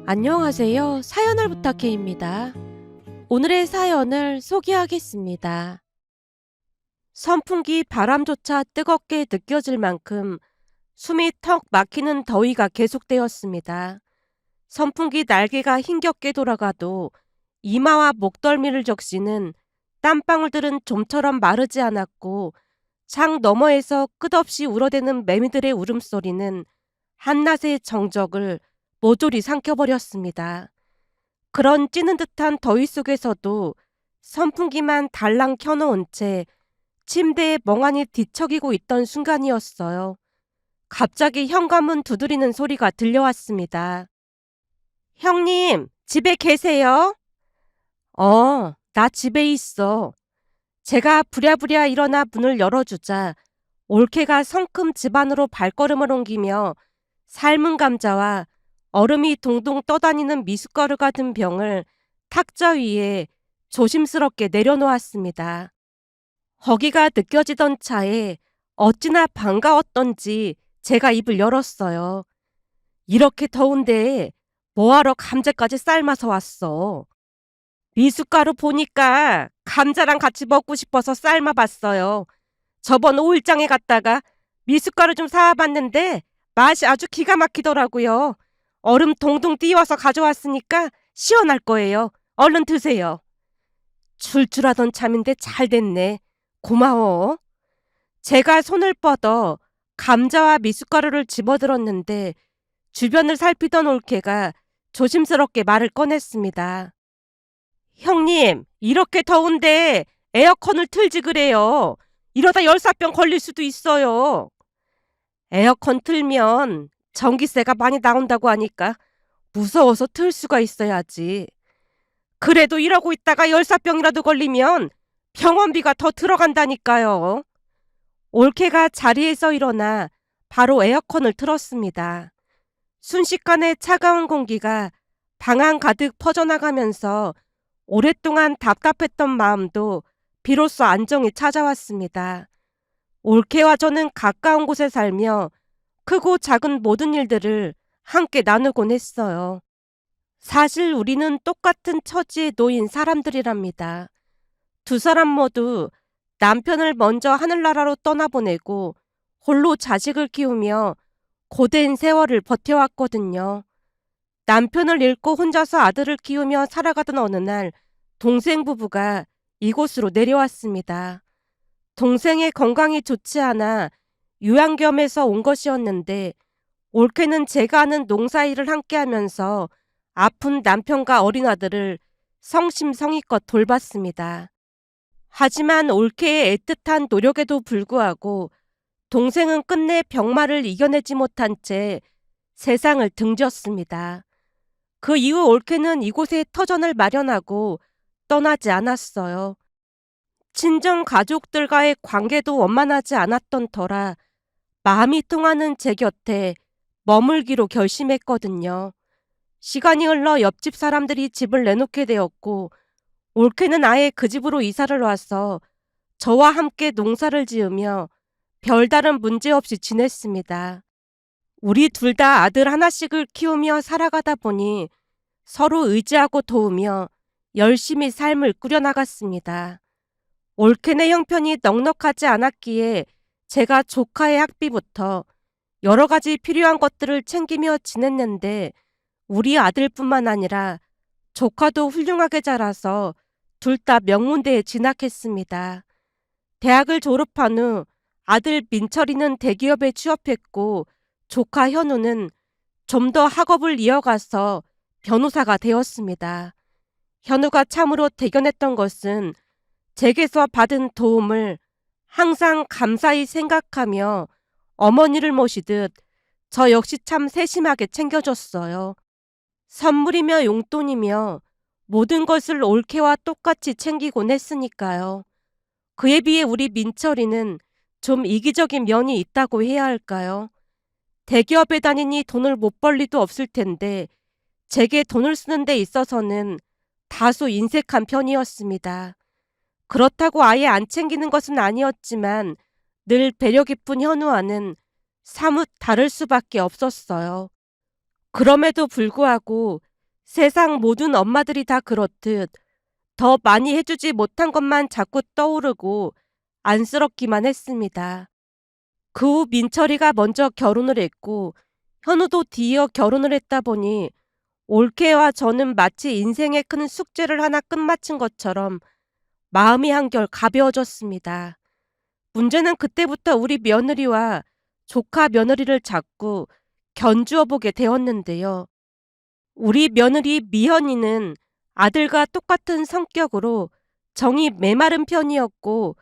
안녕하세요. 사연을 부탁해입니다. 오늘의 사연을 소개하겠습니다. 선풍기 바람조차 뜨겁게 느껴질 만큼 숨이 턱 막히는 더위가 계속되었습니다. 선풍기 날개가 힘겹게 돌아가도 이마와 목덜미를 적시는 땀방울들은 좀처럼 마르지 않았고, 창 너머에서 끝없이 울어대는 매미들의 울음소리는 한낮의 정적을 모조리 삼켜버렸습니다. 그런 찌는 듯한 더위 속에서도 선풍기만 달랑 켜놓은 채 침대에 멍하니 뒤척이고 있던 순간이었어요. 갑자기 현관문 두드리는 소리가 들려왔습니다. 형님, 집에 계세요? 나 집에 있어. 제가 부랴부랴 일어나 문을 열어주자 올케가 성큼 집 안으로 발걸음을 옮기며 삶은 감자와 얼음이 동동 떠다니는 미숫가루가 든 병을 탁자 위에 조심스럽게 내려놓았습니다. 허기가 느껴지던 차에 어찌나 반가웠던지 제가 입을 열었어요. 이렇게 더운데 뭐하러 감자까지 삶아서 왔어? 미숫가루 보니까 감자랑 같이 먹고 싶어서 삶아봤어요. 저번 5일장에 갔다가 미숫가루 좀 사와봤는데 맛이 아주 기가 막히더라고요. 얼음 동동 띄워서 가져왔으니까 시원할 거예요. 얼른 드세요. 출출하던 참인데 잘 됐네. 고마워. 제가 손을 뻗어 감자와 미숫가루를 집어들었는데 주변을 살피던 올케가 조심스럽게 말을 꺼냈습니다. 형님, 이렇게 더운데 에어컨을 틀지 그래요. 이러다 열사병 걸릴 수도 있어요. 에어컨 틀면 전기세가 많이 나온다고 하니까 무서워서 틀 수가 있어야지. 그래도 이러고 있다가 열사병이라도 걸리면 병원비가 더 들어간다니까요. 올케가 자리에서 일어나 바로 에어컨을 틀었습니다. 순식간에 차가운 공기가 방 안 가득 퍼져나가면서 오랫동안 답답했던 마음도 비로소 안정이 찾아왔습니다. 올케와 저는 가까운 곳에 살며 크고 작은 모든 일들을 함께 나누곤 했어요. 사실 우리는 똑같은 처지에 놓인 사람들이랍니다. 두 사람 모두 남편을 먼저 하늘나라로 떠나보내고 홀로 자식을 키우며 고된 세월을 버텨왔거든요. 남편을 잃고 혼자서 아들을 키우며 살아가던 어느 날 동생 부부가 이곳으로 내려왔습니다. 동생의 건강이 좋지 않아 요양겸해서 온 것이었는데 올케는 제가 하는 농사일을 함께하면서 아픈 남편과 어린 아들을 성심성의껏 돌봤습니다. 하지만 올케의 애틋한 노력에도 불구하고 동생은 끝내 병마를 이겨내지 못한 채 세상을 등졌습니다. 그 이후 올케는 이곳에 터전을 마련하고 떠나지 않았어요. 친정 가족들과의 관계도 원만하지 않았던 터라 마음이 통하는 제 곁에 머물기로 결심했거든요. 시간이 흘러 옆집 사람들이 집을 내놓게 되었고 올케는 아예 그 집으로 이사를 와서 저와 함께 농사를 지으며 별다른 문제 없이 지냈습니다. 우리 둘 다 아들 하나씩을 키우며 살아가다 보니 서로 의지하고 도우며 열심히 삶을 꾸려나갔습니다. 올케네 형편이 넉넉하지 않았기에 제가 조카의 학비부터 여러 가지 필요한 것들을 챙기며 지냈는데 우리 아들뿐만 아니라 조카도 훌륭하게 자라서 둘 다 명문대에 진학했습니다. 대학을 졸업한 후 아들 민철이는 대기업에 취업했고 조카 현우는 좀 더 학업을 이어가서 변호사가 되었습니다. 현우가 참으로 대견했던 것은 제게서 받은 도움을 항상 감사히 생각하며 어머니를 모시듯 저 역시 참 세심하게 챙겨줬어요. 선물이며 용돈이며 모든 것을 올케와 똑같이 챙기곤 했으니까요. 그에 비해 우리 민철이는 좀 이기적인 면이 있다고 해야 할까요? 대기업에 다니니 돈을 못 벌 리도 없을 텐데 제게 돈을 쓰는 데 있어서는 다소 인색한 편이었습니다. 그렇다고 아예 안 챙기는 것은 아니었지만 늘 배려 깊은 현우와는 사뭇 다를 수밖에 없었어요. 그럼에도 불구하고 세상 모든 엄마들이 다 그렇듯 더 많이 해주지 못한 것만 자꾸 떠오르고 안쓰럽기만 했습니다. 그 후 민철이가 먼저 결혼을 했고 현우도 뒤이어 결혼을 했다 보니 올케와 저는 마치 인생의 큰 숙제를 하나 끝마친 것처럼 마음이 한결 가벼워졌습니다. 문제는 그때부터 우리 며느리와 조카 며느리를 자꾸 견주어 보게 되었는데요. 우리 며느리 미현이는 아들과 똑같은 성격으로 정이 메마른 편이었고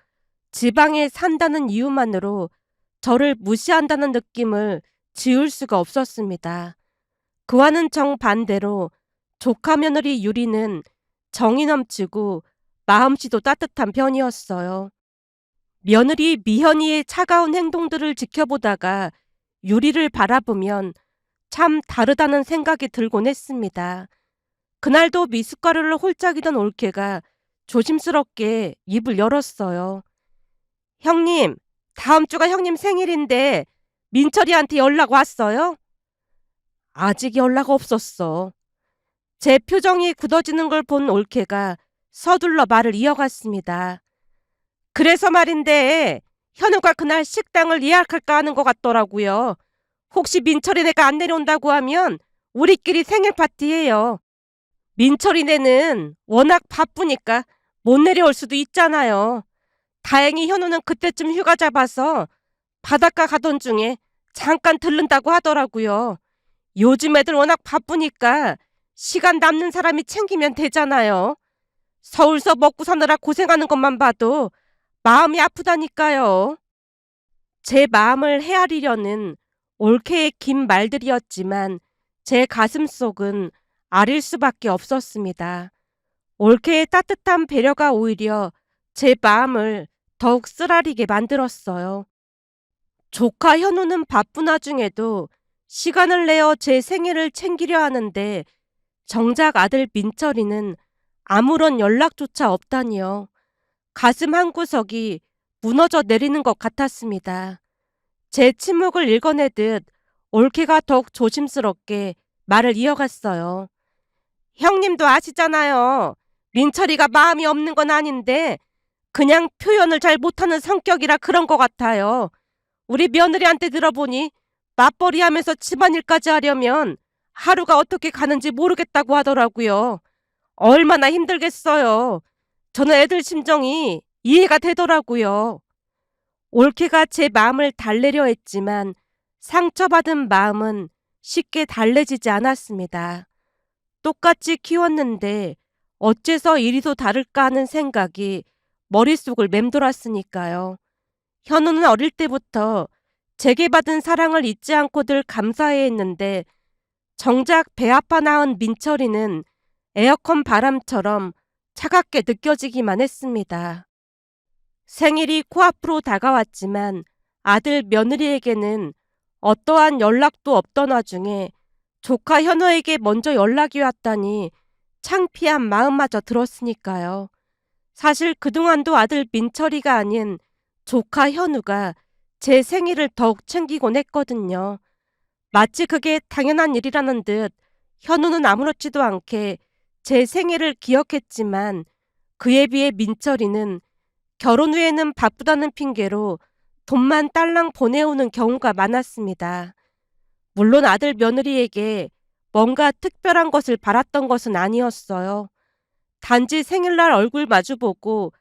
지방에 산다는 이유만으로 저를 무시한다는 느낌을 지울 수가 없었습니다. 그와는 정반대로 조카 며느리 유리는 정이 넘치고 마음씨도 따뜻한 편이었어요. 며느리 미현이의 차가운 행동들을 지켜보다가 유리를 바라보면 참 다르다는 생각이 들곤 했습니다. 그날도 미숫가루를 홀짝이던 올케가 조심스럽게 입을 열었어요. 형님, 다음 주가 형님 생일인데 민철이한테 연락 왔어요? 아직 연락 없었어. 제 표정이 굳어지는 걸 본 올케가 서둘러 말을 이어갔습니다. 그래서 말인데 현우가 그날 식당을 예약할까 하는 것 같더라고요. 혹시 민철이네가 안 내려온다고 하면 우리끼리 생일 파티해요. 민철이네는 워낙 바쁘니까 못 내려올 수도 있잖아요. 다행히 현우는 그때쯤 휴가 잡아서 바닷가 가던 중에 잠깐 들른다고 하더라고요. 요즘 애들 워낙 바쁘니까 시간 남는 사람이 챙기면 되잖아요. 서울서 먹고 사느라 고생하는 것만 봐도 마음이 아프다니까요. 제 마음을 헤아리려는 올케의 긴 말들이었지만 제 가슴속은 아릴 수밖에 없었습니다. 올케의 따뜻한 배려가 오히려 제 마음을 더욱 쓰라리게 만들었어요. 조카 현우는 바쁜 와중에도 시간을 내어 제 생일을 챙기려 하는데 정작 아들 민철이는 아무런 연락조차 없다니요. 가슴 한구석이 무너져 내리는 것 같았습니다. 제 침묵을 읽어내듯 올케가 더욱 조심스럽게 말을 이어갔어요. 형님도 아시잖아요. 민철이가 마음이 없는 건 아닌데 그냥 표현을 잘 못하는 성격이라 그런 것 같아요. 우리 며느리한테 들어보니 맞벌이 하면서 집안일까지 하려면 하루가 어떻게 가는지 모르겠다고 하더라고요. 얼마나 힘들겠어요. 저는 애들 심정이 이해가 되더라고요. 올케가 제 마음을 달래려 했지만 상처받은 마음은 쉽게 달래지지 않았습니다. 똑같이 키웠는데 어째서 이리도 다를까 하는 생각이 머릿속을 맴돌았으니까요. 현우는 어릴 때부터 제게 받은 사랑을 잊지 않고들 감사해 했는데 정작 배 아파 낳은 민철이는 에어컨 바람처럼 차갑게 느껴지기만 했습니다. 생일이 코앞으로 다가왔지만 아들 며느리에게는 어떠한 연락도 없던 와중에 조카 현우에게 먼저 연락이 왔다니 창피한 마음마저 들었으니까요. 사실 그동안도 아들 민철이가 아닌 조카 현우가 제 생일을 더욱 챙기곤 했거든요. 마치 그게 당연한 일이라는 듯 현우는 아무렇지도 않게 제 생일을 기억했지만 그에 비해 민철이는 결혼 후에는 바쁘다는 핑계로 돈만 딸랑 보내오는 경우가 많았습니다. 물론 아들 며느리에게 뭔가 특별한 것을 바랐던 것은 아니었어요. 단지 생일날 얼굴 마주보고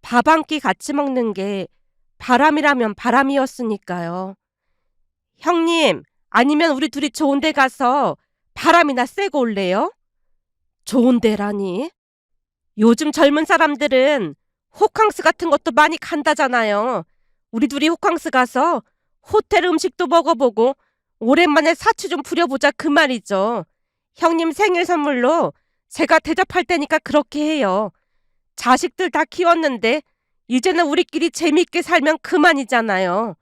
밥 한 끼 같이 먹는 게 바람이라면 바람이었으니까요. 형님, 아니면 우리 둘이 좋은 데 가서 바람이나 쐬고 올래요? 좋은 데라니? 요즘 젊은 사람들은 호캉스 같은 것도 많이 간다잖아요. 우리 둘이 호캉스 가서 호텔 음식도 먹어보고 오랜만에 사치 좀 부려보자 그 말이죠. 형님 생일 선물로 제가 대접할 테니까 그렇게 해요. 자식들 다 키웠는데 이제는 우리끼리 재미있게 살면 그만이잖아요.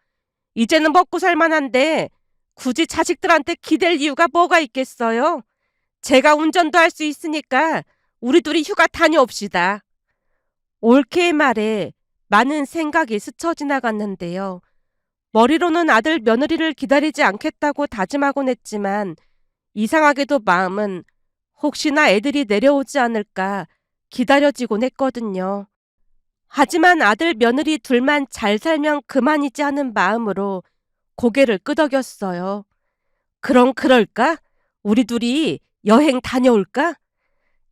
이제는 먹고 살만한데 굳이 자식들한테 기댈 이유가 뭐가 있겠어요? 제가 운전도 할 수 있으니까 우리 둘이 휴가 다녀옵시다. 올케의 말에 많은 생각이 스쳐 지나갔는데요. 머리로는 아들 며느리를 기다리지 않겠다고 다짐하곤 했지만 이상하게도 마음은 혹시나 애들이 내려오지 않을까 기다려지곤 했거든요. 하지만 아들 며느리 둘만 잘 살면 그만이지 하는 마음으로 고개를 끄덕였어요. 그럼 그럴까? 우리 둘이 여행 다녀올까?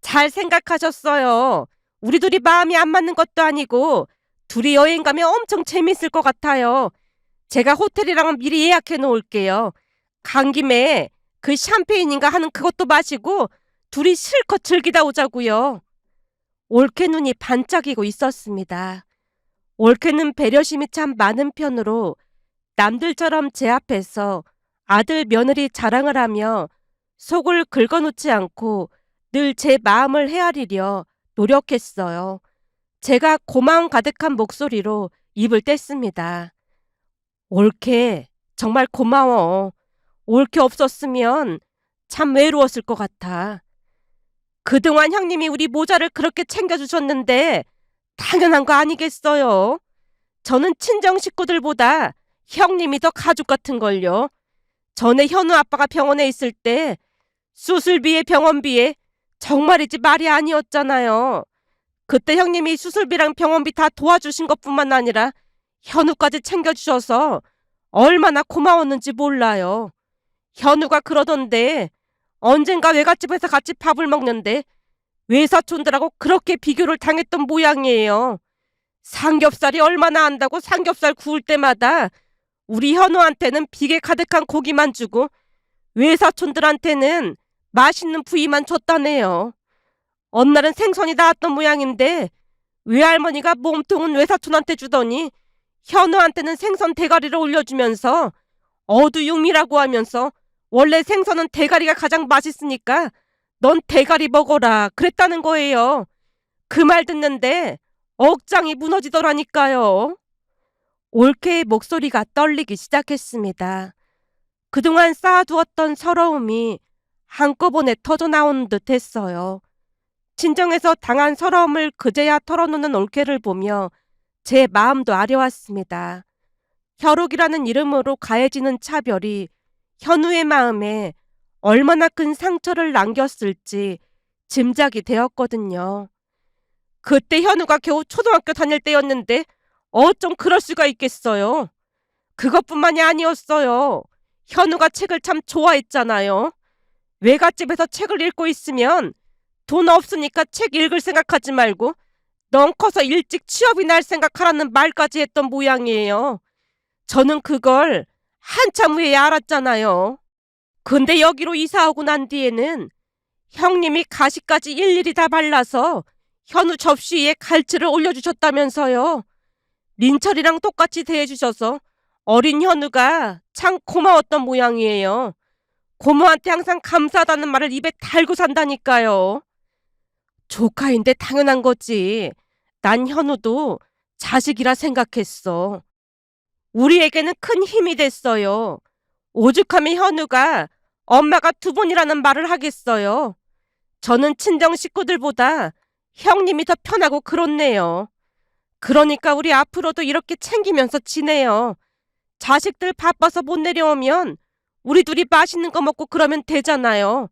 잘 생각하셨어요. 우리 둘이 마음이 안 맞는 것도 아니고 둘이 여행 가면 엄청 재밌을 것 같아요. 제가 호텔이랑 미리 예약해 놓을게요. 간 김에 그 샴페인인가 하는 그것도 마시고 둘이 실컷 즐기다 오자고요. 올케 눈이 반짝이고 있었습니다. 올케는 배려심이 참 많은 편으로 남들처럼 제 앞에서 아들 며느리 자랑을 하며 속을 긁어놓지 않고 늘 제 마음을 헤아리려 노력했어요. 제가 고마움 가득한 목소리로 입을 뗐습니다. 올케, 정말 고마워. 올케 없었으면 참 외로웠을 것 같아. 그동안 형님이 우리 모자를 그렇게 챙겨주셨는데 당연한 거 아니겠어요? 저는 친정 식구들보다 형님이 더 가족 같은 걸요. 전에 현우 아빠가 병원에 있을 때 수술비에 병원비에 정말이지 말이 아니었잖아요. 그때 형님이 수술비랑 병원비 다 도와주신 것뿐만 아니라 현우까지 챙겨주셔서 얼마나 고마웠는지 몰라요. 현우가 그러던데 언젠가 외갓집에서 같이 밥을 먹는데 외사촌들하고 그렇게 비교를 당했던 모양이에요. 삼겹살이 얼마나 한다고 삼겹살 구울 때마다 우리 현우한테는 비계 가득한 고기만 주고 외사촌들한테는 맛있는 부위만 줬다네요. 어느 날은 생선이 나왔던 모양인데 외할머니가 몸통은 외사촌한테 주더니 현우한테는 생선 대가리를 올려주면서 어두육미라고 하면서 원래 생선은 대가리가 가장 맛있으니까 넌 대가리 먹어라 그랬다는 거예요. 그 말 듣는데 억장이 무너지더라니까요. 올케의 목소리가 떨리기 시작했습니다. 그동안 쌓아두었던 서러움이 한꺼번에 터져나오는 듯 했어요. 친정에서 당한 서러움을 그제야 털어놓는 올케를 보며 제 마음도 아려왔습니다. 혈옥이라는 이름으로 가해지는 차별이 현우의 마음에 얼마나 큰 상처를 남겼을지 짐작이 되었거든요. 그때 현우가 겨우 초등학교 다닐 때였는데 어쩜 그럴 수가 있겠어요. 그것뿐만이 아니었어요. 현우가 책을 참 좋아했잖아요. 외갓집에서 책을 읽고 있으면 돈 없으니까 책 읽을 생각하지 말고 넌 커서 일찍 취업이나 할 생각하라는 말까지 했던 모양이에요. 저는 그걸 한참 후에 알았잖아요. 근데 여기로 이사 오고 난 뒤에는 형님이 가시까지 일일이 다 발라서 현우 접시 위에 갈치를 올려주셨다면서요. 민철이랑 똑같이 대해주셔서 어린 현우가 참 고마웠던 모양이에요. 고모한테 항상 감사하다는 말을 입에 달고 산다니까요. 조카인데 당연한 거지. 난 현우도 자식이라 생각했어. 우리에게는 큰 힘이 됐어요. 오죽하면 현우가 엄마가 두 번이라는 말을 하겠어요. 저는 친정 식구들보다 형님이 더 편하고 그렇네요. 그러니까 우리 앞으로도 이렇게 챙기면서 지내요. 자식들 바빠서 못 내려오면 우리 둘이 맛있는 거 먹고 그러면 되잖아요.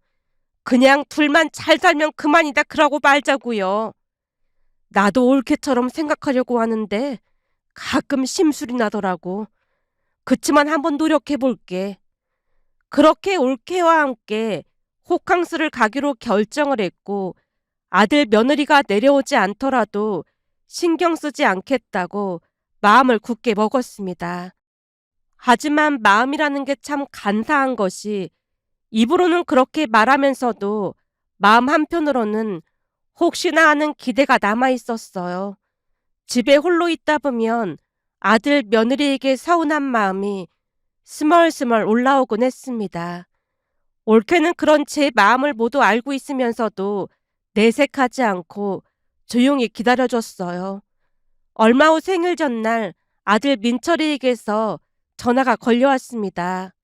그냥 둘만 잘 살면 그만이다 그러고 말자고요. 나도 올케처럼 생각하려고 하는데 가끔 심술이 나더라고. 그치만 한번 노력해 볼게. 그렇게 올케와 함께 호캉스를 가기로 결정을 했고 아들 며느리가 내려오지 않더라도 신경 쓰지 않겠다고 마음을 굳게 먹었습니다. 하지만 마음이라는 게 참 간사한 것이 입으로는 그렇게 말하면서도 마음 한편으로는 혹시나 하는 기대가 남아 있었어요. 집에 홀로 있다 보면 아들 며느리에게 서운한 마음이 스멀스멀 올라오곤 했습니다. 올케는 그런 제 마음을 모두 알고 있으면서도 내색하지 않고 조용히 기다려줬어요. 얼마 후 생일 전날 아들 민철이에게서 전화가 걸려왔습니다.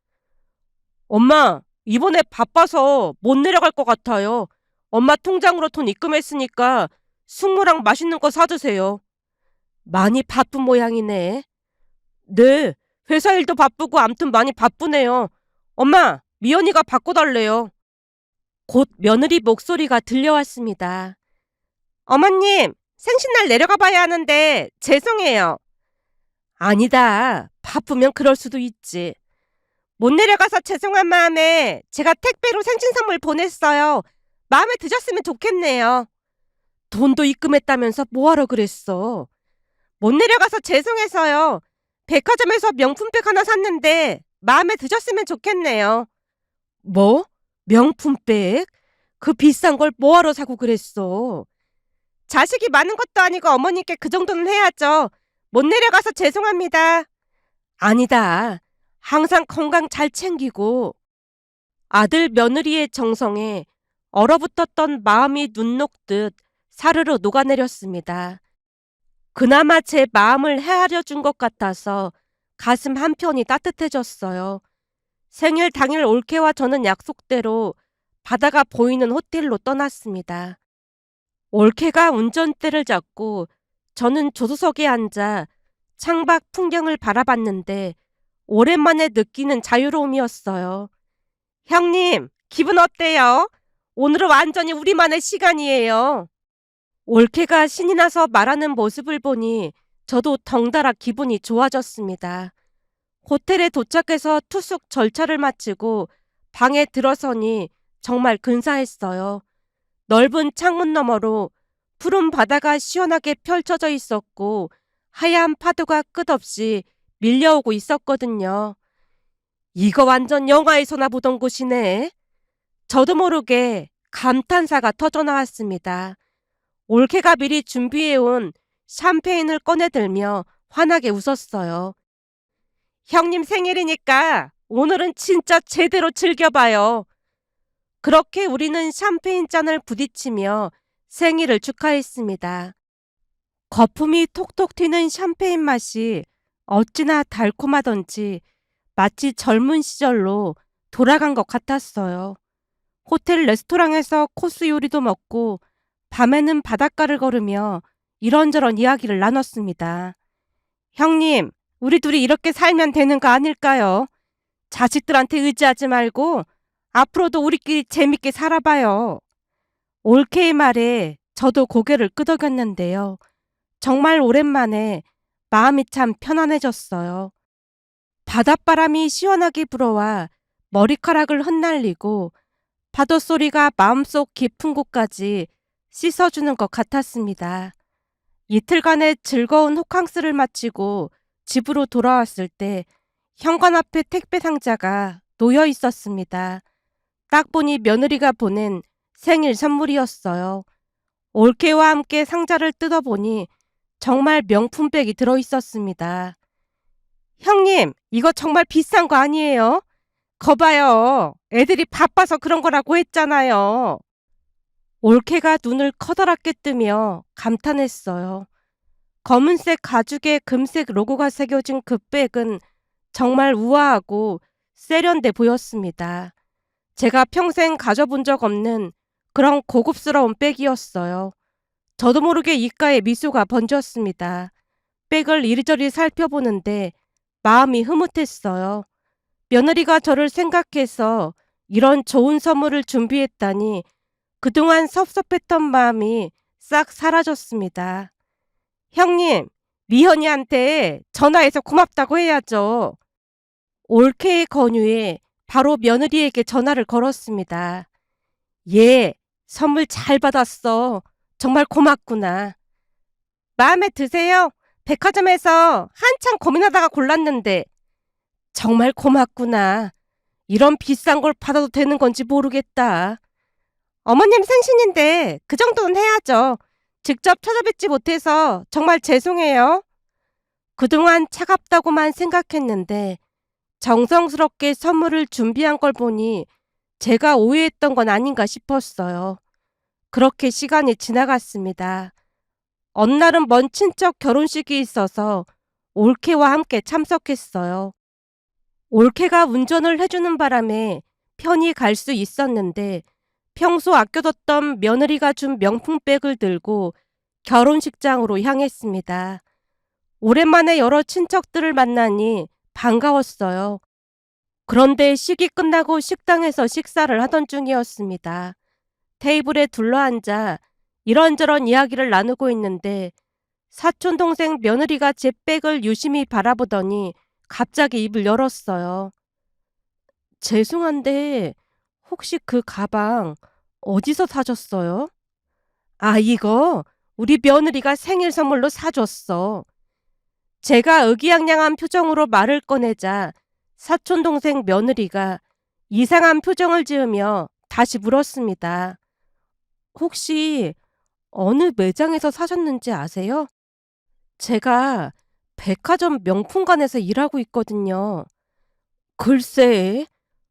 엄마, 이번에 바빠서 못 내려갈 것 같아요. 엄마 통장으로 돈 입금했으니까 숙모랑 맛있는 거 사주세요. 많이 바쁜 모양이네. 네, 회사 일도 바쁘고 암튼 많이 바쁘네요. 엄마, 미연이가 바꿔달래요. 곧 며느리 목소리가 들려왔습니다. 어머님, 생신날 내려가 봐야 하는데 죄송해요. 아니다. 바쁘면 그럴 수도 있지. 못 내려가서 죄송한 마음에 제가 택배로 생신 선물 보냈어요. 마음에 드셨으면 좋겠네요. 돈도 입금했다면서 뭐하러 그랬어? 못 내려가서 죄송해서요. 백화점에서 명품백 하나 샀는데 마음에 드셨으면 좋겠네요. 뭐? 명품백? 그 비싼 걸 뭐하러 사고 그랬어? 자식이 많은 것도 아니고 어머니께 그 정도는 해야죠. 못 내려가서 죄송합니다. 아니다. 항상 건강 잘 챙기고. 아들 며느리의 정성에 얼어붙었던 마음이 눈 녹듯 사르르 녹아내렸습니다. 그나마 제 마음을 헤아려 준 것 같아서 가슴 한편이 따뜻해졌어요. 생일 당일 올케와 저는 약속대로 바다가 보이는 호텔로 떠났습니다. 올케가 운전대를 잡고 저는 조수석에 앉아 창밖 풍경을 바라봤는데 오랜만에 느끼는 자유로움이었어요. 형님, 기분 어때요? 오늘은 완전히 우리만의 시간이에요. 올케가 신이 나서 말하는 모습을 보니 저도 덩달아 기분이 좋아졌습니다. 호텔에 도착해서 투숙 절차를 마치고 방에 들어서니 정말 근사했어요. 넓은 창문 너머로 푸른 바다가 시원하게 펼쳐져 있었고 하얀 파도가 끝없이 밀려오고 있었거든요. 이거 완전 영화에서나 보던 곳이네. 저도 모르게 감탄사가 터져나왔습니다. 올케가 미리 준비해온 샴페인을 꺼내들며 환하게 웃었어요. 형님 생일이니까 오늘은 진짜 제대로 즐겨봐요. 그렇게 우리는 샴페인 잔을 부딪히며 생일을 축하했습니다. 거품이 톡톡 튀는 샴페인 맛이 어찌나 달콤하던지 마치 젊은 시절로 돌아간 것 같았어요. 호텔 레스토랑에서 코스 요리도 먹고 밤에는 바닷가를 걸으며 이런저런 이야기를 나눴습니다. 형님, 우리 둘이 이렇게 살면 되는 거 아닐까요? 자식들한테 의지하지 말고 앞으로도 우리끼리 재밌게 살아봐요. 올케의 말에 저도 고개를 끄덕였는데요. 정말 오랜만에 마음이 참 편안해졌어요. 바닷바람이 시원하게 불어와 머리카락을 흩날리고 파도 소리가 마음속 깊은 곳까지 씻어주는 것 같았습니다. 이틀간의 즐거운 호캉스를 마치고 집으로 돌아왔을 때 현관 앞에 택배 상자가 놓여 있었습니다. 딱 보니 며느리가 보낸 생일 선물이었어요. 올케와 함께 상자를 뜯어보니 정말 명품백이 들어있었습니다. 형님, 이거 정말 비싼 거 아니에요? 거봐요. 애들이 바빠서 그런 거라고 했잖아요. 올케가 눈을 커다랗게 뜨며 감탄했어요. 검은색 가죽에 금색 로고가 새겨진 그 백은 정말 우아하고 세련돼 보였습니다. 제가 평생 가져본 적 없는 그런 고급스러운 백이었어요. 저도 모르게 입가에 미소가 번졌습니다. 백을 이리저리 살펴보는데 마음이 흐뭇했어요. 며느리가 저를 생각해서 이런 좋은 선물을 준비했다니 그동안 섭섭했던 마음이 싹 사라졌습니다. 형님, 미현이한테 전화해서 고맙다고 해야죠. 올케의 권유에 바로 며느리에게 전화를 걸었습니다. 예, 선물 잘 받았어. 정말 고맙구나. 마음에 드세요? 백화점에서 한참 고민하다가 골랐는데. 정말 고맙구나. 이런 비싼 걸 받아도 되는 건지 모르겠다. 어머님 생신인데 그 정도는 해야죠. 직접 찾아뵙지 못해서 정말 죄송해요. 그동안 차갑다고만 생각했는데 정성스럽게 선물을 준비한 걸 보니 제가 오해했던 건 아닌가 싶었어요. 그렇게 시간이 지나갔습니다. 어느 날은 먼 친척 결혼식이 있어서 올케와 함께 참석했어요. 올케가 운전을 해주는 바람에 편히 갈 수 있었는데 평소 아껴뒀던 며느리가 준 명품백을 들고 결혼식장으로 향했습니다. 오랜만에 여러 친척들을 만나니 반가웠어요. 그런데 식이 끝나고 식당에서 식사를 하던 중이었습니다. 테이블에 둘러앉아 이런저런 이야기를 나누고 있는데 사촌 동생 며느리가 제 백을 유심히 바라보더니 갑자기 입을 열었어요. 죄송한데 혹시 그 가방 어디서 사셨어요? 아, 이거 우리 며느리가 생일 선물로 사줬어. 제가 의기양양한 표정으로 말을 꺼내자 사촌 동생 며느리가 이상한 표정을 지으며 다시 물었습니다. 혹시 어느 매장에서 사셨는지 아세요? 제가 백화점 명품관에서 일하고 있거든요. 글쎄,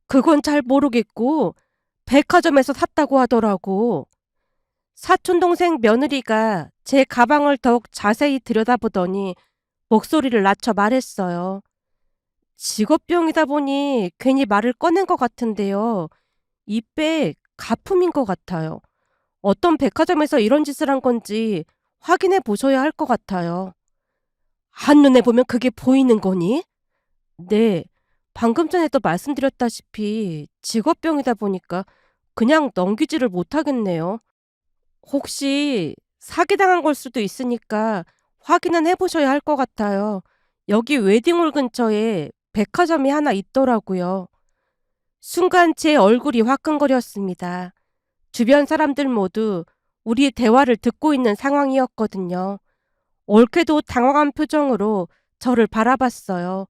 그건 잘 모르겠고 백화점에서 샀다고 하더라고. 사촌동생 며느리가 제 가방을 더욱 자세히 들여다보더니 목소리를 낮춰 말했어요. 직업병이다 보니 괜히 말을 꺼낸 것 같은데요. 이 백 가품인 것 같아요. 어떤 백화점에서 이런 짓을 한 건지 확인해 보셔야 할 것 같아요. 한눈에 보면 그게 보이는 거니? 네. 방금 전에도 말씀드렸다시피 직업병이다 보니까 그냥 넘기지를 못하겠네요. 혹시 사기당한 걸 수도 있으니까 확인은 해보셔야 할 것 같아요. 여기 웨딩홀 근처에 백화점이 하나 있더라고요. 순간 제 얼굴이 화끈거렸습니다. 주변 사람들 모두 우리 대화를 듣고 있는 상황이었거든요. 옳게도 당황한 표정으로 저를 바라봤어요.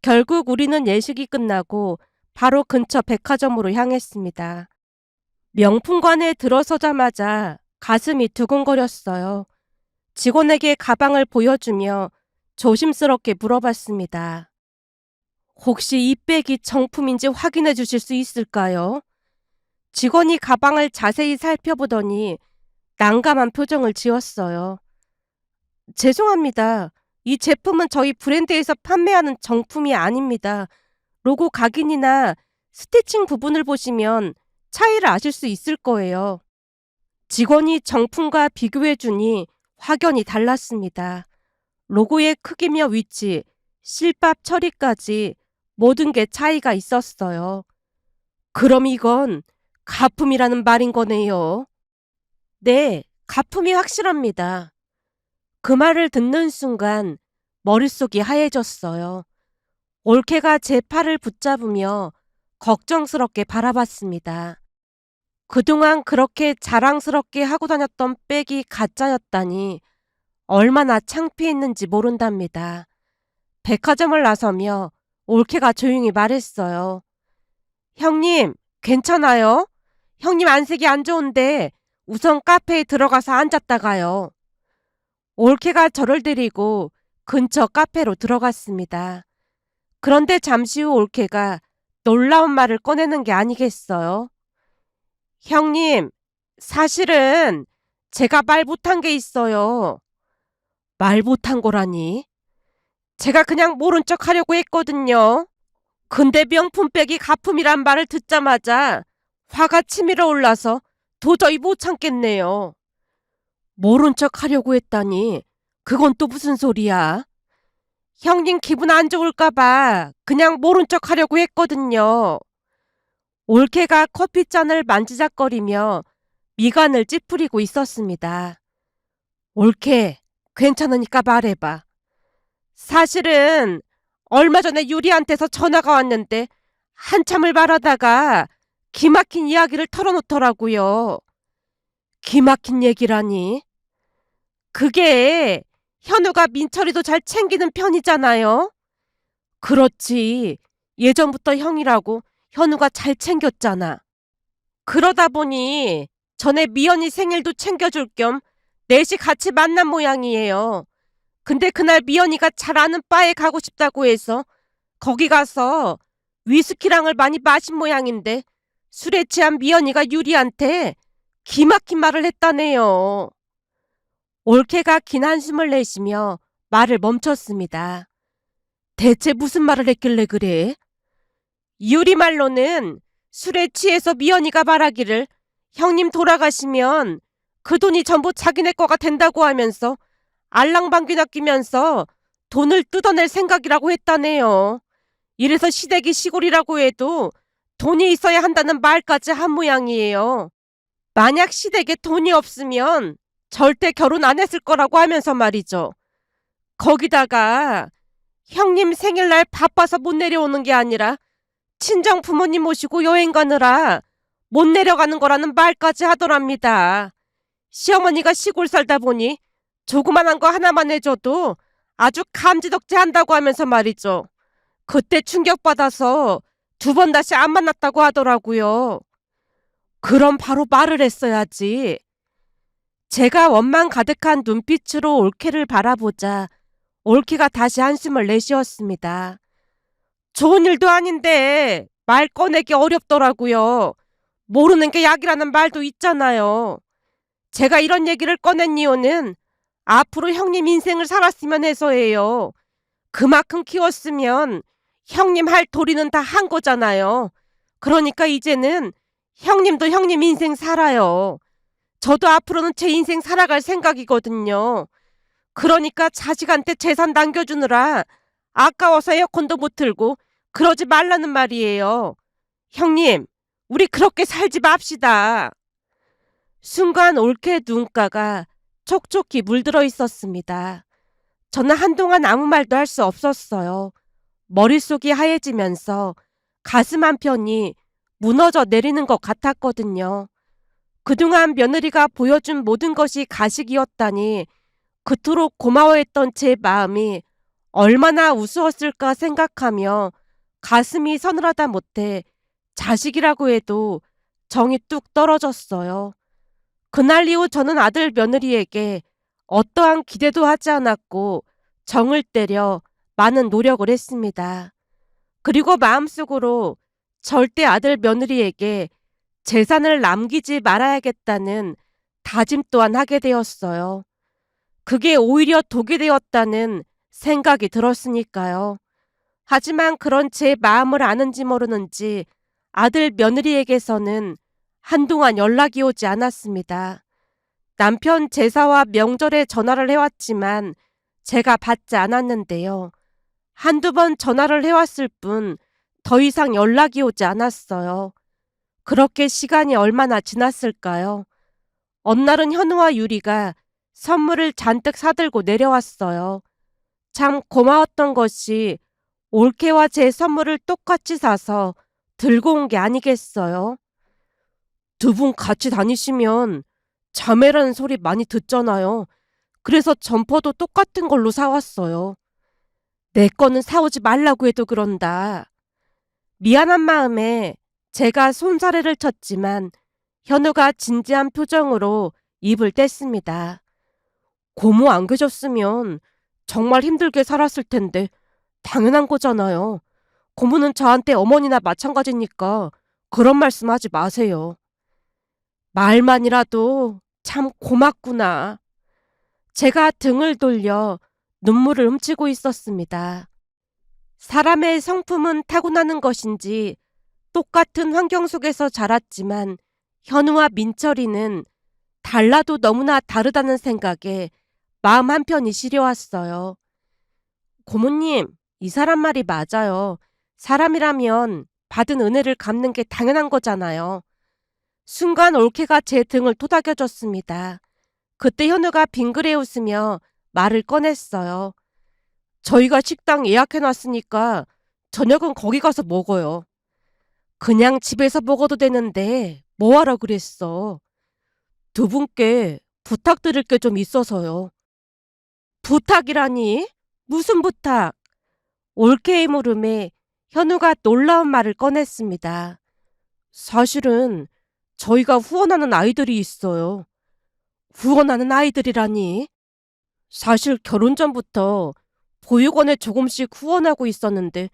결국 우리는 예식이 끝나고 바로 근처 백화점으로 향했습니다. 명품관에 들어서자마자 가슴이 두근거렸어요. 직원에게 가방을 보여주며 조심스럽게 물어봤습니다. 혹시 이 백이 정품인지 확인해 주실 수 있을까요? 직원이 가방을 자세히 살펴보더니 난감한 표정을 지었어요. 죄송합니다. 이 제품은 저희 브랜드에서 판매하는 정품이 아닙니다. 로고 각인이나 스티칭 부분을 보시면 차이를 아실 수 있을 거예요. 직원이 정품과 비교해주니 확연히 달랐습니다. 로고의 크기며 위치, 실밥 처리까지 모든 게 차이가 있었어요. 그럼 이건 가품이라는 말인 거네요. 네, 가품이 확실합니다. 그 말을 듣는 순간 머릿속이 하얘졌어요. 올케가 제 팔을 붙잡으며 걱정스럽게 바라봤습니다. 그동안 그렇게 자랑스럽게 하고 다녔던 백이 가짜였다니 얼마나 창피했는지 모른답니다. 백화점을 나서며 올케가 조용히 말했어요. 형님, 괜찮아요? 형님 안색이 안 좋은데 우선 카페에 들어가서 앉았다 가요. 올케가 저를 데리고 근처 카페로 들어갔습니다. 그런데 잠시 후 올케가 놀라운 말을 꺼내는 게 아니겠어요? 형님, 사실은 제가 말 못한 게 있어요. 말 못한 거라니? 제가 그냥 모른 척 하려고 했거든요. 근데 명품백이 가품이란 말을 듣자마자 화가 치밀어 올라서 도저히 못 참겠네요. 모른 척 하려고 했다니 그건 또 무슨 소리야? 형님 기분 안 좋을까봐 그냥 모른 척 하려고 했거든요. 올케가 커피잔을 만지작거리며 미간을 찌푸리고 있었습니다. 올케, 괜찮으니까 말해봐. 사실은 얼마 전에 유리한테서 전화가 왔는데 한참을 말하다가 기막힌 이야기를 털어놓더라고요. 기막힌 얘기라니? 그게 현우가 민철이도 잘 챙기는 편이잖아요. 그렇지. 예전부터 형이라고 현우가 잘 챙겼잖아. 그러다 보니 전에 미연이 생일도 챙겨줄 겸 넷이 같이 만난 모양이에요. 근데 그날 미연이가 잘 아는 바에 가고 싶다고 해서 거기 가서 위스키랑을 많이 마신 모양인데 술에 취한 미연이가 유리한테 기막힌 말을 했다네요. 올케가 긴 한숨을 내쉬며 말을 멈췄습니다. 대체 무슨 말을 했길래 그래? 유리 말로는 술에 취해서 미연이가 말하기를 형님 돌아가시면 그 돈이 전부 자기네 거가 된다고 하면서 알랑방귀나 끼면서 돈을 뜯어낼 생각이라고 했다네요. 이래서 시댁이 시골이라고 해도 돈이 있어야 한다는 말까지 한 모양이에요. 만약 시댁에 돈이 없으면 절대 결혼 안 했을 거라고 하면서 말이죠. 거기다가 형님 생일날 바빠서 못 내려오는 게 아니라 친정 부모님 모시고 여행 가느라 못 내려가는 거라는 말까지 하더랍니다. 시어머니가 시골 살다 보니 조그만한 거 하나만 해줘도 아주 감지덕지 한다고 하면서 말이죠. 그때 충격받아서 두 번 다시 안 만났다고 하더라고요. 그럼 바로 말을 했어야지. 제가 원망 가득한 눈빛으로 올케를 바라보자 올케가 다시 한숨을 내쉬었습니다. 좋은 일도 아닌데 말 꺼내기 어렵더라고요. 모르는 게 약이라는 말도 있잖아요. 제가 이런 얘기를 꺼낸 이유는 앞으로 형님 인생을 살았으면 해서예요. 그만큼 키웠으면 형님 할 도리는 다 한 거잖아요. 그러니까 이제는 형님도 형님 인생 살아요. 저도 앞으로는 제 인생 살아갈 생각이거든요. 그러니까 자식한테 재산 남겨주느라 아까워서 에어컨도 못 틀고 그러지 말라는 말이에요. 형님, 우리 그렇게 살지 맙시다. 순간 올케 눈가가 촉촉히 물들어 있었습니다. 저는 한동안 아무 말도 할 수 없었어요. 머릿속이 하얘지면서 가슴 한편이 무너져 내리는 것 같았거든요. 그동안 며느리가 보여준 모든 것이 가식이었다니 그토록 고마워했던 제 마음이 얼마나 우스웠을까 생각하며 가슴이 서늘하다 못해 자식이라고 해도 정이 뚝 떨어졌어요. 그날 이후 저는 아들 며느리에게 어떠한 기대도 하지 않았고 정을 때려 많은 노력을 했습니다. 그리고 마음속으로 절대 아들 며느리에게 재산을 남기지 말아야겠다는 다짐 또한 하게 되었어요. 그게 오히려 독이 되었다는 생각이 들었으니까요. 하지만 그런 제 마음을 아는지 모르는지 아들 며느리에게서는 한동안 연락이 오지 않았습니다. 남편 제사와 명절에 전화를 해왔지만 제가 받지 않았는데요. 한두 번 전화를 해왔을 뿐 더 이상 연락이 오지 않았어요. 그렇게 시간이 얼마나 지났을까요? 어느 날은 현우와 유리가 선물을 잔뜩 사들고 내려왔어요. 참 고마웠던 것이 올케와 제 선물을 똑같이 사서 들고 온 게 아니겠어요? 두 분 같이 다니시면 자매라는 소리 많이 듣잖아요. 그래서 점퍼도 똑같은 걸로 사왔어요. 내 거는 사오지 말라고 해도 그런다. 미안한 마음에 제가 손사래를 쳤지만 현우가 진지한 표정으로 입을 뗐습니다. 고모 안 계셨으면 정말 힘들게 살았을 텐데 당연한 거잖아요. 고모는 저한테 어머니나 마찬가지니까 그런 말씀하지 마세요. 말만이라도 참 고맙구나. 제가 등을 돌려 눈물을 훔치고 있었습니다. 사람의 성품은 타고나는 것인지 똑같은 환경 속에서 자랐지만 현우와 민철이는 달라도 너무나 다르다는 생각에 마음 한편이 시려왔어요. 고모님, 이 사람 말이 맞아요. 사람이라면 받은 은혜를 갚는 게 당연한 거잖아요. 순간 올케가 제 등을 토닥여줬습니다. 그때 현우가 빙그레 웃으며 말을 꺼냈어요. 저희가 식당 예약해놨으니까 저녁은 거기 가서 먹어요. 그냥 집에서 먹어도 되는데 뭐하라 그랬어. 두 분께 부탁드릴 게 좀 있어서요. 부탁이라니? 무슨 부탁? 올케의 물음에 현우가 놀라운 말을 꺼냈습니다. 사실은 저희가 후원하는 아이들이 있어요. 후원하는 아이들이라니? 사실 결혼 전부터 보육원에 조금씩 후원하고 있었는데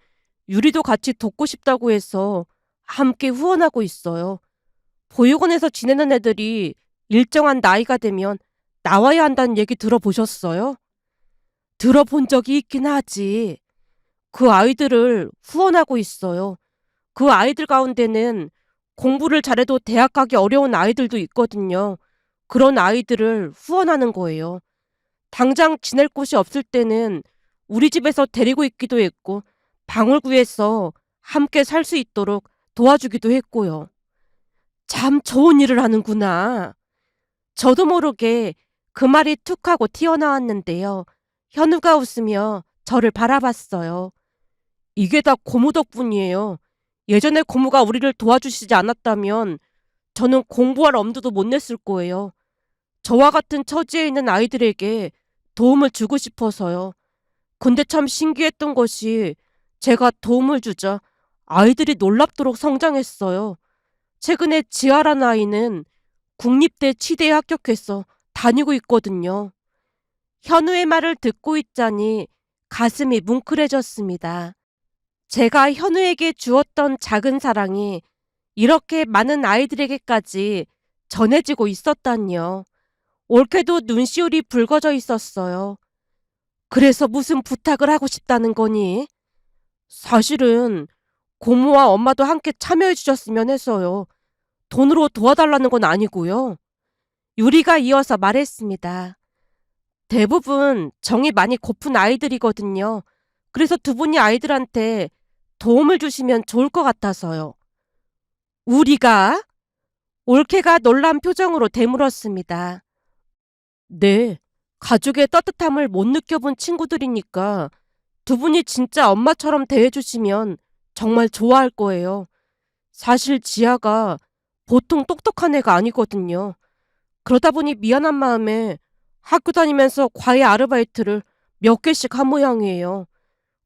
유리도 같이 돕고 싶다고 해서 함께 후원하고 있어요. 보육원에서 지내는 애들이 일정한 나이가 되면 나와야 한다는 얘기 들어보셨어요? 들어본 적이 있긴 하지. 그 아이들을 후원하고 있어요. 그 아이들 가운데는 공부를 잘해도 대학 가기 어려운 아이들도 있거든요. 그런 아이들을 후원하는 거예요. 당장 지낼 곳이 없을 때는 우리 집에서 데리고 있기도 했고 방을 구해서 함께 살 수 있도록 도와주기도 했고요. 참 좋은 일을 하는구나. 저도 모르게 그 말이 툭 하고 튀어나왔는데요. 현우가 웃으며 저를 바라봤어요. 이게 다 고모 덕분이에요. 예전에 고모가 우리를 도와주시지 않았다면 저는 공부할 엄두도 못 냈을 거예요. 저와 같은 처지에 있는 아이들에게 도움을 주고 싶어서요. 근데 참 신기했던 것이 제가 도움을 주자 아이들이 놀랍도록 성장했어요. 최근에 지아라는 아이는 국립대 치대에 합격해서 다니고 있거든요. 현우의 말을 듣고 있자니 가슴이 뭉클해졌습니다. 제가 현우에게 주었던 작은 사랑이 이렇게 많은 아이들에게까지 전해지고 있었다니요. 올케도 눈시울이 붉어져 있었어요. 그래서 무슨 부탁을 하고 싶다는 거니? 사실은 고모와 엄마도 함께 참여해 주셨으면 해서요. 돈으로 도와달라는 건 아니고요. 유리가 이어서 말했습니다. 대부분 정이 많이 고픈 아이들이거든요. 그래서 두 분이 아이들한테 도움을 주시면 좋을 것 같아서요. 우리가? 올케가 놀란 표정으로 되물었습니다. 네, 가족의 따뜻함을 못 느껴본 친구들이니까 두 분이 진짜 엄마처럼 대해주시면 정말 좋아할 거예요. 사실 지아가 보통 똑똑한 애가 아니거든요. 그러다 보니 미안한 마음에 학교 다니면서 과외 아르바이트를 몇 개씩 한 모양이에요.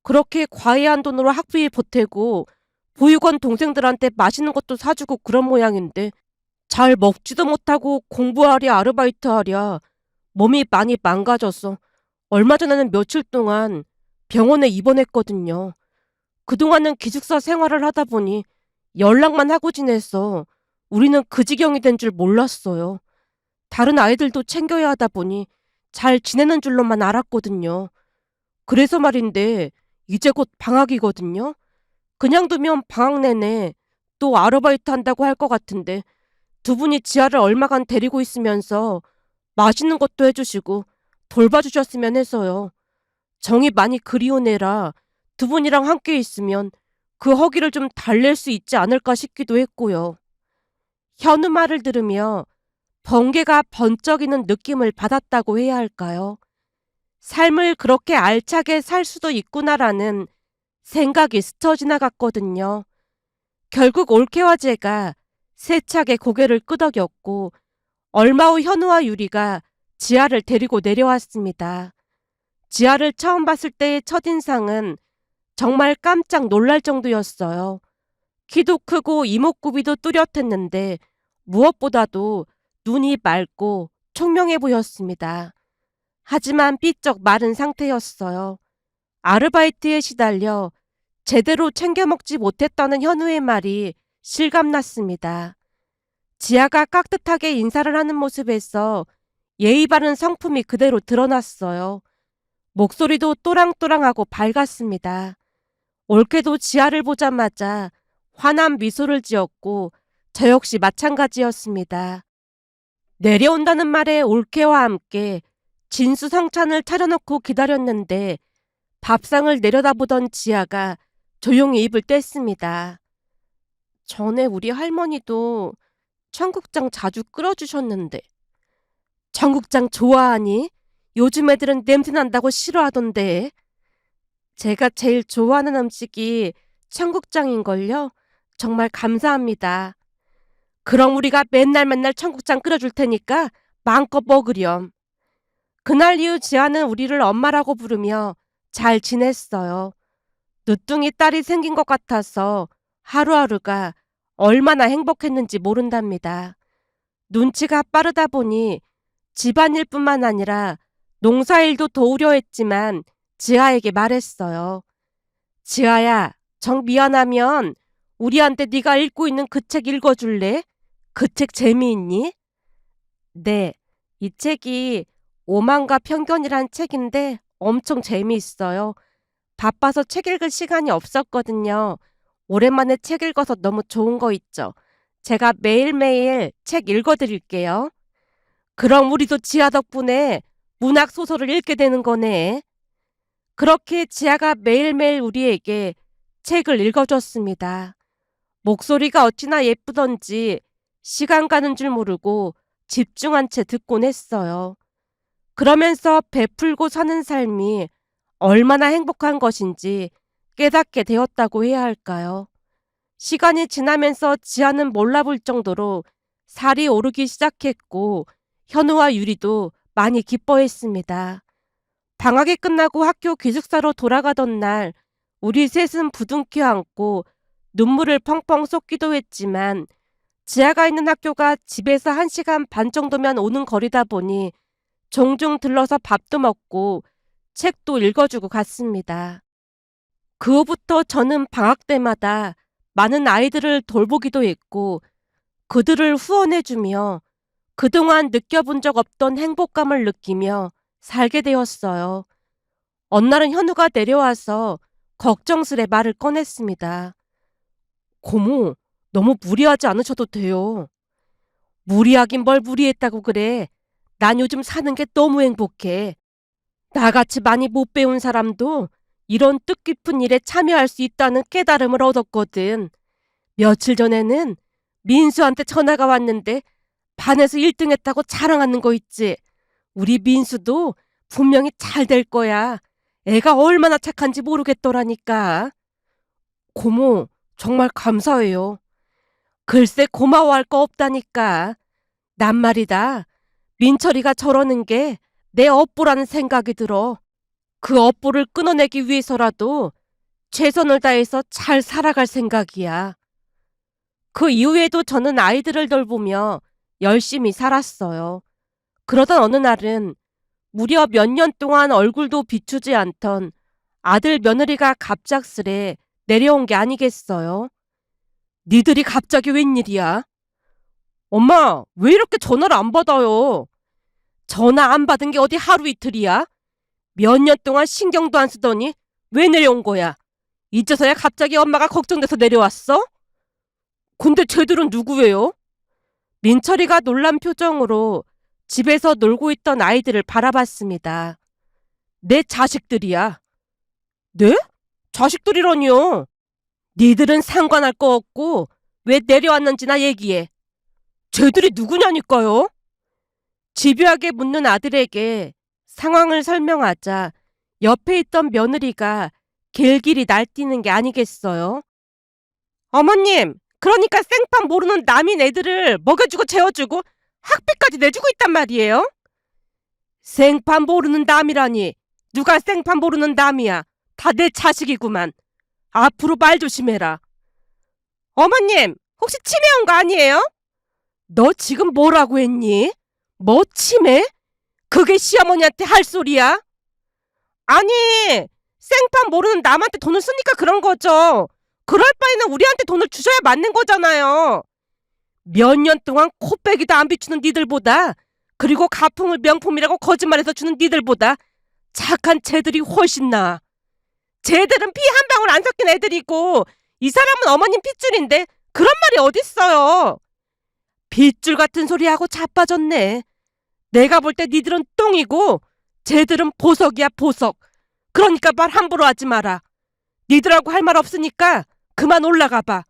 그렇게 과외한 돈으로 학비 보태고 보육원 동생들한테 맛있는 것도 사주고 그런 모양인데 잘 먹지도 못하고 공부하랴 아르바이트하랴 몸이 많이 망가져서 얼마 전에는 며칠 동안 병원에 입원했거든요. 그동안은 기숙사 생활을 하다 보니 연락만 하고 지내서 우리는 그 지경이 된 줄 몰랐어요. 다른 아이들도 챙겨야 하다 보니 잘 지내는 줄로만 알았거든요. 그래서 말인데 이제 곧 방학이거든요. 그냥 두면 방학 내내 또 아르바이트 한다고 할 것 같은데 두 분이 지아를 얼마간 데리고 있으면서 맛있는 것도 해주시고 돌봐주셨으면 해서요. 정이 많이 그리운 애라 두 분이랑 함께 있으면 그 허기를 좀 달랠 수 있지 않을까 싶기도 했고요. 현우 말을 들으며 번개가 번쩍이는 느낌을 받았다고 해야 할까요? 삶을 그렇게 알차게 살 수도 있구나라는 생각이 스쳐 지나갔거든요. 결국 올케와 제가 세차게 고개를 끄덕였고 얼마 후 현우와 유리가 지아를 데리고 내려왔습니다. 지아를 처음 봤을 때의 첫인상은 정말 깜짝 놀랄 정도였어요. 키도 크고 이목구비도 뚜렷했는데 무엇보다도 눈이 맑고 총명해 보였습니다. 하지만 삐쩍 마른 상태였어요. 아르바이트에 시달려 제대로 챙겨 먹지 못했다는 현우의 말이 실감났습니다. 지아가 깍듯하게 인사를 하는 모습에서 예의 바른 성품이 그대로 드러났어요. 목소리도 또랑또랑하고 밝았습니다. 올케도 지아를 보자마자 환한 미소를 지었고 저 역시 마찬가지였습니다. 내려온다는 말에 올케와 함께 진수성찬을 차려놓고 기다렸는데 밥상을 내려다보던 지아가 조용히 입을 뗐습니다. 전에 우리 할머니도 청국장 자주 끓여주셨는데. 청국장 좋아하니? 요즘 애들은 냄새난다고 싫어하던데. 제가 제일 좋아하는 음식이 청국장인걸요? 정말 감사합니다. 그럼 우리가 맨날 맨날 청국장 끓여줄 테니까 마음껏 먹으렴. 그날 이후 지아는 우리를 엄마라고 부르며 잘 지냈어요. 늦둥이 딸이 생긴 것 같아서 하루하루가 얼마나 행복했는지 모른답니다. 눈치가 빠르다 보니 집안일뿐만 아니라 농사일도 도우려 했지만 지아에게 말했어요. 지아야, 정 미안하면 우리한테 네가 읽고 있는 그 책 읽어줄래? 그 책 재미있니? 네, 이 책이 오만과 편견이란 책인데 엄청 재미있어요. 바빠서 책 읽을 시간이 없었거든요. 오랜만에 책 읽어서 너무 좋은 거 있죠. 제가 매일매일 책 읽어드릴게요. 그럼 우리도 지아 덕분에 문학 소설을 읽게 되는 거네. 그렇게 지아가 매일매일 우리에게 책을 읽어줬습니다. 목소리가 어찌나 예쁘던지 시간 가는 줄 모르고 집중한 채 듣곤 했어요. 그러면서 베풀고 사는 삶이 얼마나 행복한 것인지 깨닫게 되었다고 해야 할까요? 시간이 지나면서 지아는 몰라볼 정도로 살이 오르기 시작했고 현우와 유리도 많이 기뻐했습니다. 방학이 끝나고 학교 기숙사로 돌아가던 날 우리 셋은 부둥켜 안고 눈물을 펑펑 쏟기도 했지만 지아가 있는 학교가 집에서 1시간 반 정도면 오는 거리다 보니 종종 들러서 밥도 먹고 책도 읽어주고 갔습니다. 그 후부터 저는 방학 때마다 많은 아이들을 돌보기도 했고 그들을 후원해주며 그동안 느껴본 적 없던 행복감을 느끼며 살게 되었어요. 어느 날은 현우가 내려와서 걱정스레 말을 꺼냈습니다. 고모, 너무 무리하지 않으셔도 돼요. 무리하긴 뭘 무리했다고 그래. 난 요즘 사는 게 너무 행복해. 나같이 많이 못 배운 사람도 이런 뜻깊은 일에 참여할 수 있다는 깨달음을 얻었거든. 며칠 전에는 민수한테 전화가 왔는데 반에서 1등 했다고 자랑하는 거 있지. 우리 민수도 분명히 잘 될 거야. 애가 얼마나 착한지 모르겠더라니까. 고모, 정말 감사해요. 글쎄 고마워할 거 없다니까. 난 말이다. 민철이가 저러는 게 내 업보라는 생각이 들어. 그 업보를 끊어내기 위해서라도 최선을 다해서 잘 살아갈 생각이야. 그 이후에도 저는 아이들을 돌보며 열심히 살았어요. 그러던 어느 날은 무려 몇 년 동안 얼굴도 비추지 않던 아들 며느리가 갑작스레 내려온 게 아니겠어요? 니들이 갑자기 웬일이야? 엄마, 왜 이렇게 전화를 안 받아요? 전화 안 받은 게 어디 하루 이틀이야? 몇 년 동안 신경도 안 쓰더니 왜 내려온 거야? 이제서야 갑자기 엄마가 걱정돼서 내려왔어? 근데 쟤들은 누구예요? 민철이가 놀란 표정으로 집에서 놀고 있던 아이들을 바라봤습니다. 내 자식들이야. 네? 자식들이라니요? 니들은 상관할 거 없고 왜 내려왔는지나 얘기해. 쟤들이 누구냐니까요? 집요하게 묻는 아들에게 상황을 설명하자 옆에 있던 며느리가 길길이 날뛰는 게 아니겠어요? 어머님, 그러니까 생판 모르는 남인 애들을 먹여주고 재워주고 학비까지 내주고 있단 말이에요? 생판 모르는 남이라니. 누가 생판 모르는 남이야. 다 내 자식이구만. 앞으로 말 조심해라. 어머님, 혹시 치매 온 거 아니에요? 너 지금 뭐라고 했니? 뭐 치매? 그게 시어머니한테 할 소리야? 아니, 생판 모르는 남한테 돈을 쓰니까 그런 거죠. 그럴 바에는 우리한테 돈을 주셔야 맞는 거잖아요. 몇 년 동안 코빼기도 안 비추는 니들보다, 그리고 가품을 명품이라고 거짓말해서 주는 니들보다 착한 쟤들이 훨씬 나아. 쟤들은 피 한 방울 안 섞인 애들이고 이 사람은 어머님 핏줄인데 그런 말이 어딨어요. 핏줄 같은 소리하고 자빠졌네. 내가 볼 때 니들은 똥이고 쟤들은 보석이야 보석. 그러니까 말 함부로 하지 마라. 니들하고 할 말 없으니까 그만 올라가 봐.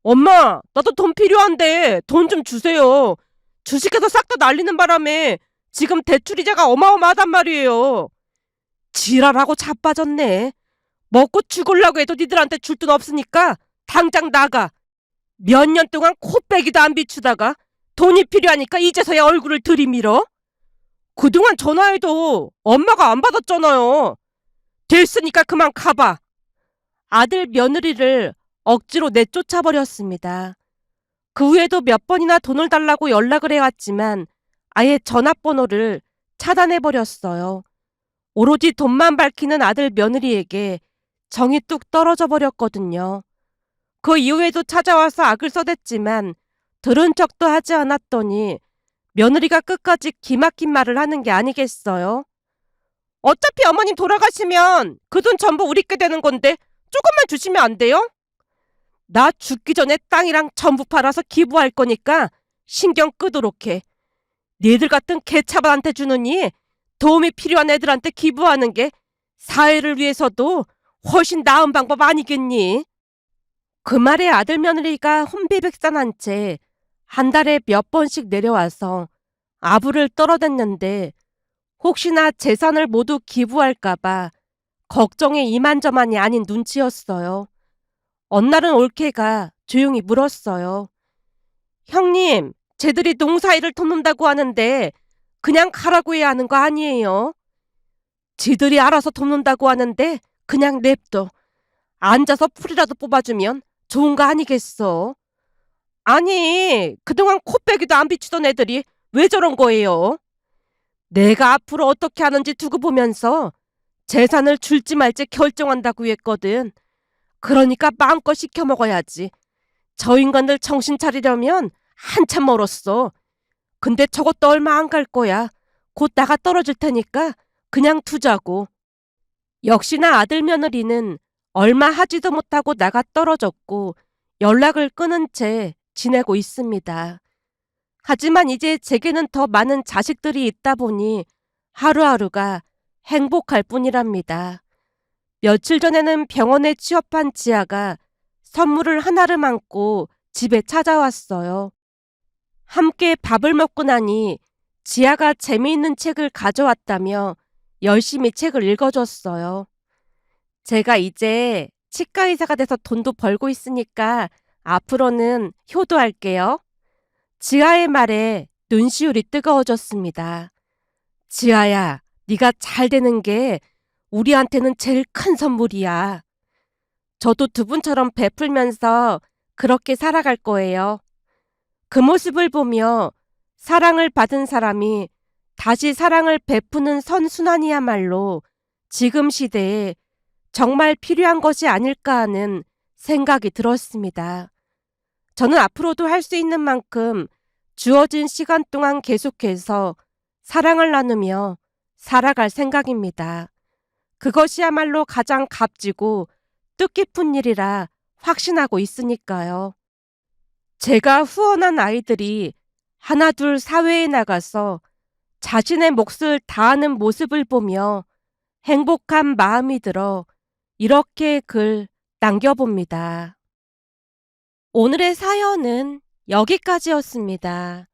엄마, 나도 돈 필요한데 돈 좀 주세요. 주식해서 싹 다 날리는 바람에 지금 대출이자가 어마어마하단 말이에요. 지랄하고 자빠졌네. 먹고 죽으려고 해도 니들한테 줄 돈 없으니까 당장 나가. 몇 년 동안 코빼기도 안 비추다가 돈이 필요하니까 이제서야 얼굴을 들이밀어? 그동안 전화해도 엄마가 안 받았잖아요. 됐으니까 그만 가봐. 아들 며느리를 억지로 내쫓아버렸습니다. 그 후에도 몇 번이나 돈을 달라고 연락을 해왔지만 아예 전화번호를 차단해버렸어요. 오로지 돈만 밝히는 아들 며느리에게 정이 뚝 떨어져 버렸거든요. 그 이후에도 찾아와서 악을 써댔지만 들은 척도 하지 않았더니 며느리가 끝까지 기막힌 말을 하는 게 아니겠어요? 어차피 어머님 돌아가시면 그 돈 전부 우리 게 되는 건데 조금만 주시면 안 돼요? 나 죽기 전에 땅이랑 전부 팔아서 기부할 거니까 신경 끄도록 해. 니들 같은 개차반한테 주느니 도움이 필요한 애들한테 기부하는 게 사회를 위해서도 훨씬 나은 방법 아니겠니? 그 말에 아들 며느리가 혼비백산한 채 한 달에 몇 번씩 내려와서 아부를 떨어댔는데 혹시나 재산을 모두 기부할까봐 걱정이 이만저만이 아닌 눈치였어요. 어느 날은 올케가 조용히 물었어요. 형님, 쟤들이 농사일을 돕는다고 하는데 그냥 가라고 해야 하는 거 아니에요? 지들이 알아서 돕는다고 하는데 그냥 냅둬. 앉아서 풀이라도 뽑아주면 좋은 거 아니겠어? 아니, 그동안 코빼기도 안 비추던 애들이 왜 저런 거예요? 내가 앞으로 어떻게 하는지 두고 보면서 재산을 줄지 말지 결정한다고 했거든. 그러니까 마음껏 시켜 먹어야지. 저 인간들 정신 차리려면 한참 멀었어. 근데 저것도 얼마 안 갈 거야. 곧 나가 떨어질 테니까 그냥 두자고. 역시나 아들 며느리는 얼마 하지도 못하고 나가 떨어졌고 연락을 끊은 채 지내고 있습니다. 하지만 이제 제게는 더 많은 자식들이 있다 보니 하루하루가 행복할 뿐이랍니다. 며칠 전에는 병원에 취업한 지아가 선물을 하나를 안고 집에 찾아왔어요. 함께 밥을 먹고 나니 지아가 재미있는 책을 가져왔다며 열심히 책을 읽어줬어요. 제가 이제 치과 의사가 돼서 돈도 벌고 있으니까 앞으로는 효도할게요. 지아의 말에 눈시울이 뜨거워졌습니다. 지아야, 네가 잘 되는 게 우리한테는 제일 큰 선물이야. 저도 두 분처럼 베풀면서 그렇게 살아갈 거예요. 그 모습을 보며 사랑을 받은 사람이 다시 사랑을 베푸는 선순환이야말로 지금 시대에 정말 필요한 것이 아닐까 하는 생각이 들었습니다. 저는 앞으로도 할 수 있는 만큼 주어진 시간 동안 계속해서 사랑을 나누며 살아갈 생각입니다. 그것이야말로 가장 값지고 뜻깊은 일이라 확신하고 있으니까요. 제가 후원한 아이들이 하나둘 사회에 나가서 자신의 몫을 다하는 모습을 보며 행복한 마음이 들어 이렇게 글 남겨봅니다. 오늘의 사연은 여기까지였습니다.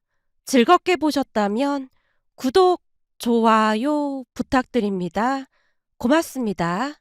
즐겁게 보셨다면 구독, 좋아요 부탁드립니다. 고맙습니다.